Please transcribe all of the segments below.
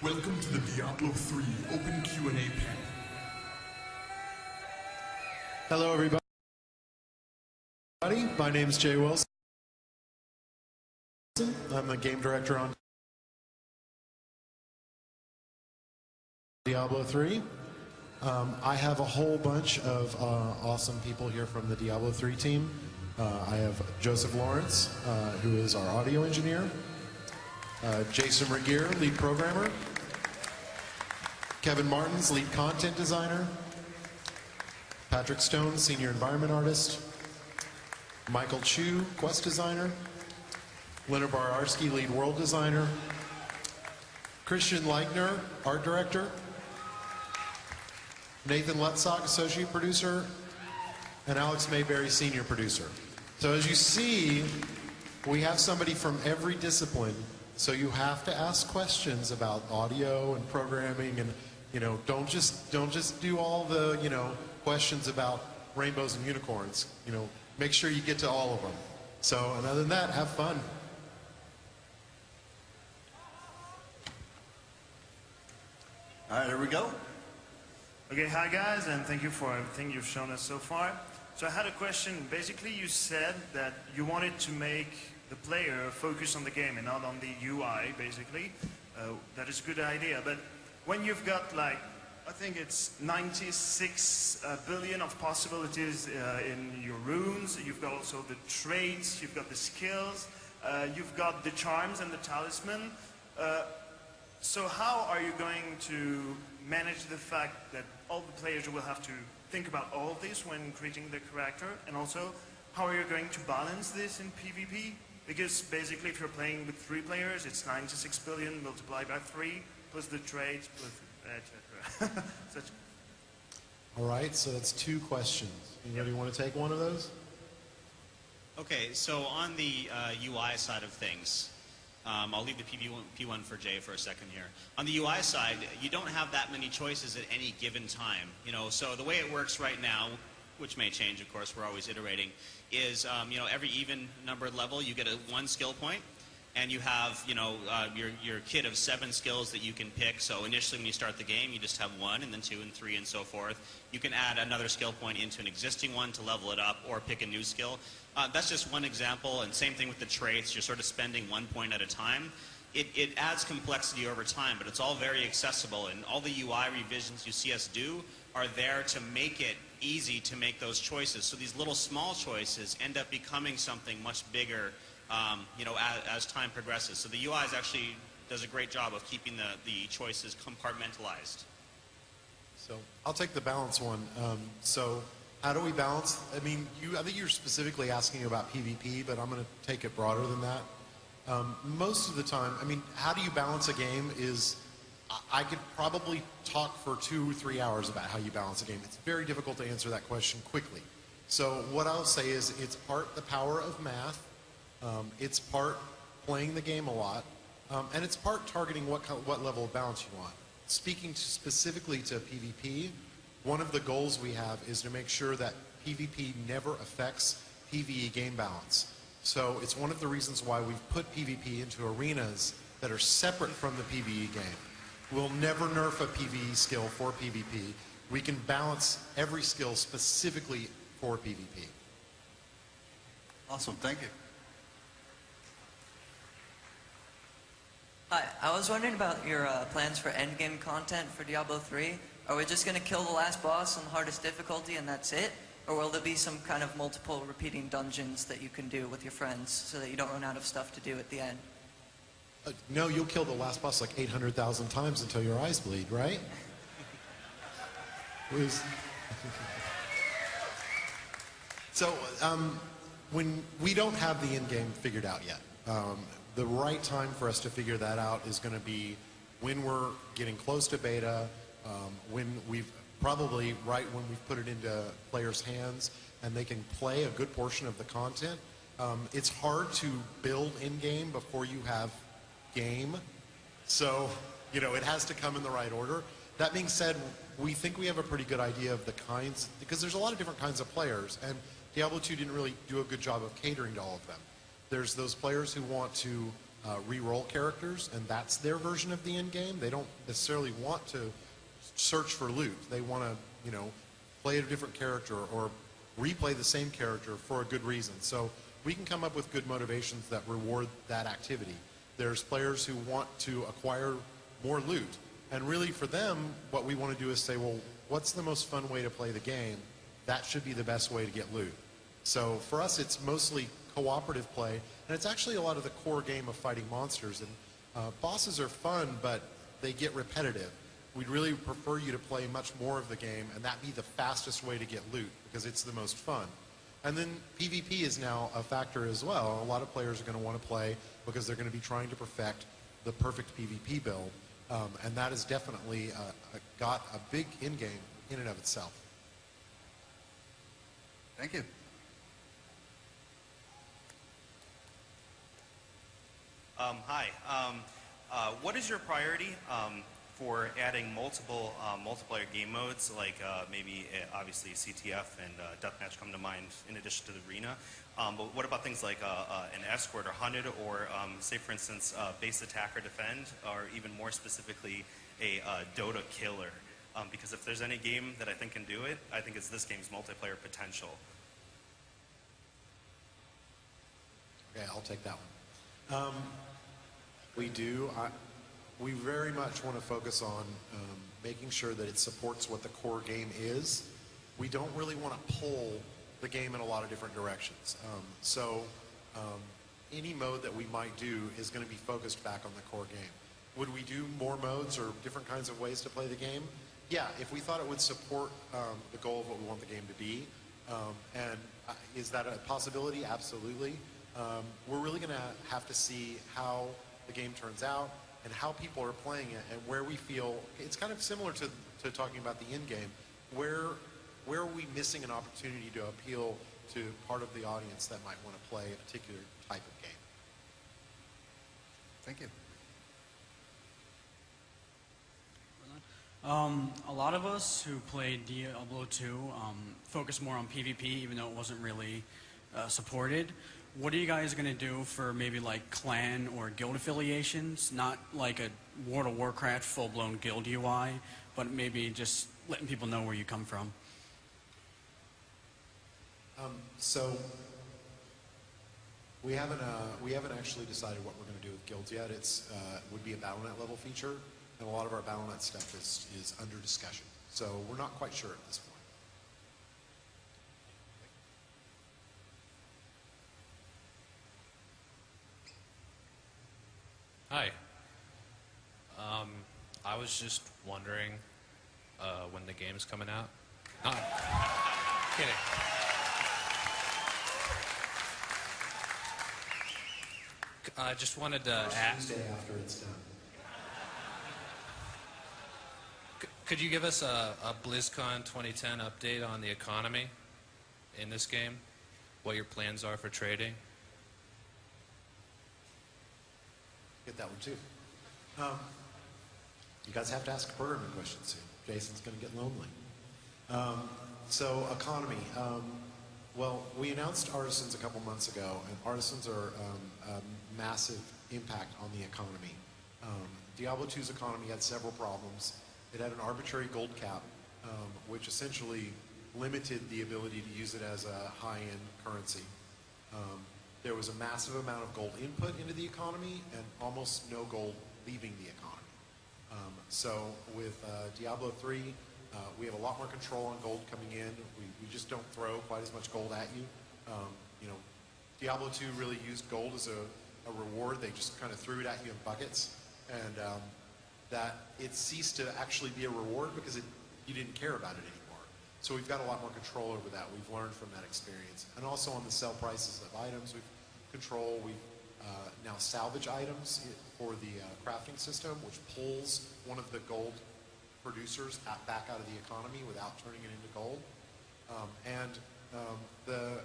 Welcome to the Diablo 3 Open Q&A panel. Hello, everybody. My name is Jay Wilson. I'm the game director on Diablo 3. I have a whole bunch of awesome people here from the Diablo 3 team. I have Joseph Lawrence, who is our audio engineer. Jason Regier, lead programmer. Kevin Martins, lead content designer. Patrick Stone, senior environment artist. Michael Chu, quest designer. Leonard Bararski, lead world designer. Christian Leichner, art director. Nathan Letzock, associate producer. And Alex Mayberry, senior producer. So as you see, we have somebody from every discipline. So you have to ask questions about audio and programming, and don't just do all the questions about rainbows and unicorns. Make sure you get to all of them. So, and other than that, have fun. All right, here we go. Okay, hi guys, and thank you for everything you've shown us so far. So I had a question. Basically, you said that you wanted to make the player focus on the game and not on the UI, basically. That is a good idea, but when you've got like, I think it's 96 billion of possibilities in your runes, you've got also the traits, you've got the skills, you've got the charms and the talisman. So how are you going to manage the fact that all the players will have to think about all of this when creating the character? And also, how are you going to balance this in PvP? Because basically, if you're playing with 3 players, it's 96 billion multiplied by 3, plus the traits, plus etc. All right, so that's 2 questions. Anybody want to take one of those? Okay, so on the UI side of things, I'll leave the P1 for Jay for a second here. On the UI side, you don't have that many choices at any given time. So the way it works right now, which may change, of course, we're always iterating, is every even numbered level you get 1 skill point, and you have your kit of 7 skills that you can pick. So initially when you start the game, you just have 1, and then 2 and 3 and so forth. You can add another skill point into an existing one to level it up, or pick a new skill. That's just one example, and same thing with the traits. You're sort of spending 1 point at a time. It adds complexity over time, but it's all very accessible, and all the UI revisions you see us do are there to make it easy to make those choices. So these little small choices end up becoming something much bigger as time progresses. So the UI actually does a great job of keeping the choices compartmentalized. So I'll take the balance one. So how do we balance? I mean, I think you're specifically asking about PvP, but I'm going to take it broader than that. Most of the time, I mean, how do you balance a game is, I could probably talk for 2 or 3 hours about how you balance a game. It's very difficult to answer that question quickly. So what I'll say is it's part the power of math, it's part playing the game a lot, and it's part targeting what level of balance you want. Speaking specifically to PvP, one of the goals we have is to make sure that PvP never affects PvE game balance. So it's one of the reasons why we've put PvP into arenas that are separate from the PvE game. We'll never nerf a PvE skill for PvP. We can balance every skill specifically for PvP. Awesome, thank you. Hi, I was wondering about your plans for endgame content for Diablo 3. Are we just going to kill the last boss on the hardest difficulty and that's it? Or will there be some kind of multiple repeating dungeons that you can do with your friends so that you don't run out of stuff to do at the end? No, you'll kill the last boss like 800,000 times until your eyes bleed, right? So, when we don't have the end game figured out yet. The right time for us to figure that out is going to be when we're getting close to beta, when we've probably right when we've put it into players' hands and they can play a good portion of the content. It's hard to build in-game before you have game, so it has to come in the right order. That being said, we think we have a pretty good idea of the kinds, because there's a lot of different kinds of players, and Diablo 2 didn't really do a good job of catering to all of them. There's those players who want to re-roll characters, and that's their version of the end game. They don't necessarily want to search for loot. They want to, you know, play a different character or replay the same character for a good reason. So we can come up with good motivations that reward that activity. There's players who want to acquire more loot, and really for them, what we want to do is say, well, what's the most fun way to play the game? That should be the best way to get loot. So for us, it's mostly cooperative play, and it's actually a lot of the core game of fighting monsters. And bosses are fun, but they get repetitive. We'd really prefer you to play much more of the game, and that be the fastest way to get loot, because it's the most fun. And then PvP is now a factor as well. A lot of players are going to want to play because they're going to be trying to perfect the perfect PvP build, and that has definitely got a big end game in and of itself. Thank you. Hi. What is your priority for adding multiple multiplayer game modes, like maybe obviously CTF and Deathmatch come to mind in addition to the arena? But what about things like an escort or hunted, or say for instance base attack or defend, or even more specifically a Dota killer? Because if there's any game that I think can do it, I think it's this game's multiplayer potential. Okay, I'll take that one. We very much want to focus on making sure that it supports what the core game is. We don't really want to pull the game in a lot of different directions. Any mode that we might do is going to be focused back on the core game. Would we do more modes or different kinds of ways to play the game? Yeah, if we thought it would support the goal of what we want the game to be. Is that a possibility? Absolutely. We're really going to have to see how the game turns out and how people are playing it, and where we feel it's kind of similar to talking about the end game. Where are we missing an opportunity to appeal to part of the audience that might want to play a particular type of game? Thank you. A lot of us who played Diablo 2 focus more on PvP, even though it wasn't really supported. What are you guys going to do for maybe like clan or guild affiliations? Not like a World of Warcraft full-blown guild UI, but maybe just letting people know where you come from. So we haven't actually decided what we're going to do with guilds yet. It's would be a battlenet level feature, and a lot of our battlenet stuff is under discussion. So we're not quite sure at this point. Hi. I was just wondering when the game's coming out. Kidding. I just wanted to ask. Tuesday after it's done. Could you give us a BlizzCon 2010 update on the economy in this game? What your plans are for trading? Get that one too. You guys have to ask a programming question soon. Jason's going to get lonely. So economy. Well, we announced Artisans a couple months ago, and Artisans are a massive impact on the economy. Diablo 2's economy had several problems. It had an arbitrary gold cap, which essentially limited the ability to use it as a high-end currency. There was a massive amount of gold input into the economy and almost no gold leaving the economy. So with Diablo 3, we have a lot more control on gold coming in. We just don't throw quite as much gold at you. Diablo 2 really used gold as a reward. They just kind of threw it at you in buckets, and that it ceased to actually be a reward because you didn't care about it anymore. So we've got a lot more control over that. We've learned from that experience. And also on the sell prices of items, we've control. We now salvage items for the crafting system, which pulls one of the gold producers back out of the economy without turning it into gold. The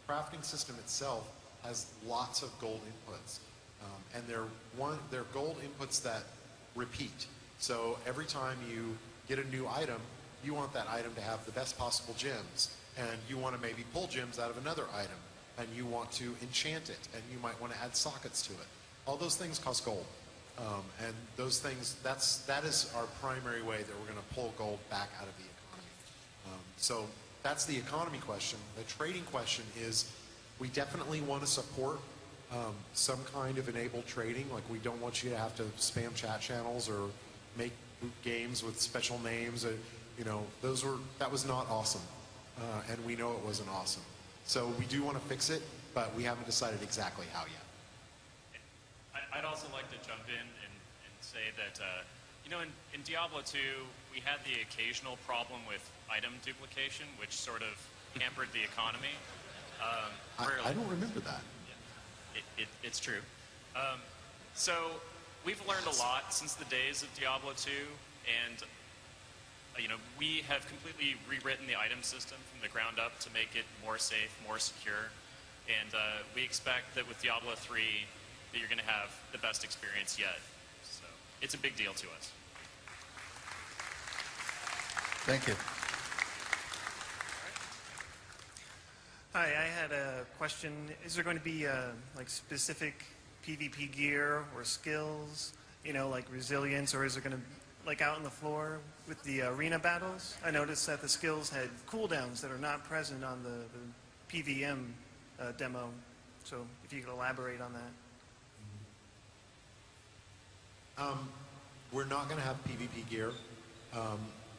crafting system itself has lots of gold inputs, and they're gold inputs that repeat. So every time you get a new item, you want that item to have the best possible gems, and you want to maybe pull gems out of another item, and you want to enchant it, and you might want to add sockets to it. all those things cost gold. And those things, that is our primary way that we're going to pull gold back out of the economy. So that's the economy question. The trading question is, we definitely want to support some kind of enabled trading. Like, we don't want you to have to spam chat channels or make games with special names. You know, that was not awesome, and we know it wasn't awesome. So we do want to fix it, but we haven't decided exactly how yet. I'd also like to jump in and say that, you know, in Diablo 2, we had the occasional problem with item duplication, which sort of hampered the economy. I don't remember that. It's true. So we've learned a lot since the days of Diablo 2, and you know, we have completely rewritten the item system from the ground up to make it more safe, more secure, and we expect that with Diablo 3 that you're going to have the best experience yet. So it's a big deal to us. Thank you. Hi, I had a question. Is there going to be like specific PvP gear or skills, you know, like resilience, or is it going to, like out on the floor with the arena battles? I noticed that the skills had cooldowns that are not present on the PVM demo. So if you could elaborate on that. We're not going to have PvP gear.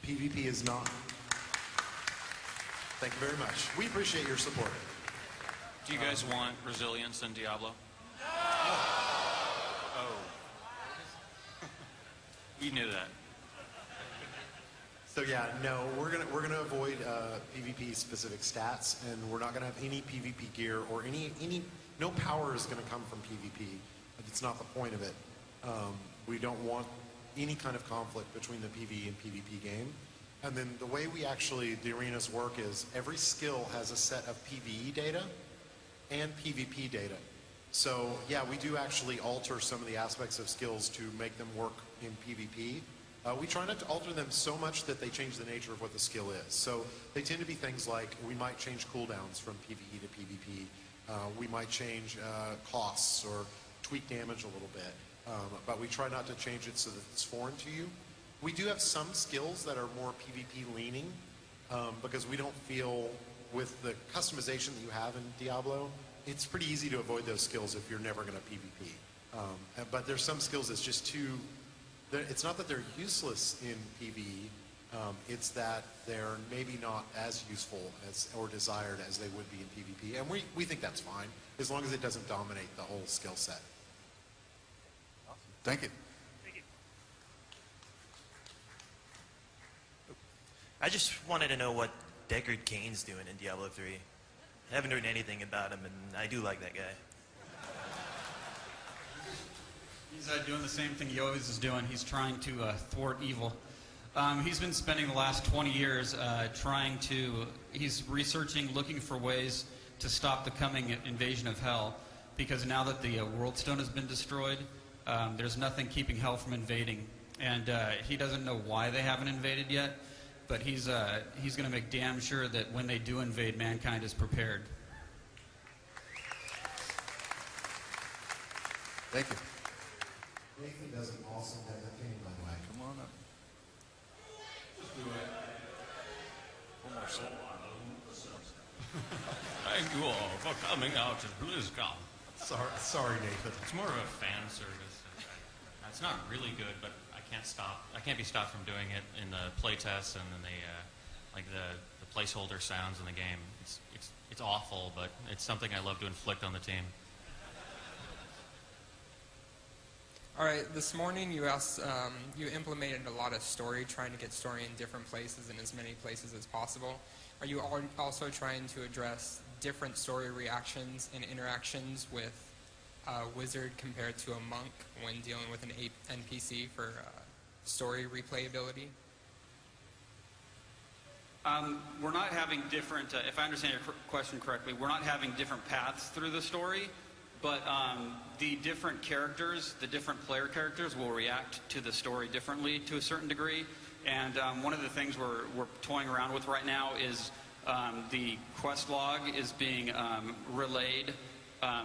PvP is not. Thank you very much. We appreciate your support. Do you guys want resilience in Diablo? Oh. We knew that. So yeah, no, we're gonna avoid PvP specific stats, and we're not gonna have any PvP gear or no power is gonna come from PvP. It's not the point of it. We don't want any kind of conflict between the PvE and PvP game. And then the way the arenas work is every skill has a set of PvE data and PvP data. So yeah, we do actually alter some of the aspects of skills to make them work in PvP. We try not to alter them so much that they change the nature of what the skill is. So they tend to be things like, we might change cooldowns from PvE to PvP. We might change costs or tweak damage a little bit. But we try not to change it so that it's foreign to you. We do have some skills that are more PvP leaning, because we don't feel, with the customization that you have in Diablo, it's pretty easy to avoid those skills if you're never going to PvP. But there's some skills that's just too, it's not that they're useless in PvE, it's that they're maybe not as useful or desired as they would be in PvP. And we think that's fine, as long as it doesn't dominate the whole skill set. Awesome. Thank you. I just wanted to know what Deckard Cain's doing in Diablo 3. I haven't heard anything about him, and I do like that guy. He's doing the same thing he always is doing. He's trying to thwart evil. He's been spending the last 20 years he's researching, looking for ways to stop the coming invasion of Hell, because now that the World Stone has been destroyed, there's nothing keeping Hell from invading. And he doesn't know why they haven't invaded yet, but he's going to make damn sure that when they do invade, mankind is prepared. Thank you. Nathan does an awesome campaign, by the way. Come on up. One more song. Thank you all for coming out to BlizzCon. Sorry, Nathan. It's more of a fan service. It's not really good, but I can't be stopped from doing it in the playtests and then the placeholder sounds in the game. It's awful, but it's something I love to inflict on the team. All right, this morning you implemented a lot of story, trying to get story in different places and as many places as possible. Are you also trying to address different story reactions and interactions with a wizard compared to a monk when dealing with an NPC for story replayability? We're not having different, if I understand your question correctly, we're not having different paths through the story, but the different characters, the different player characters will react to the story differently to a certain degree. And one of the things we're toying around with right now is the quest log is being relayed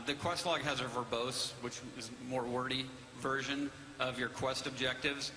The quest log has a verbose, which is more wordy version of your quest objectives.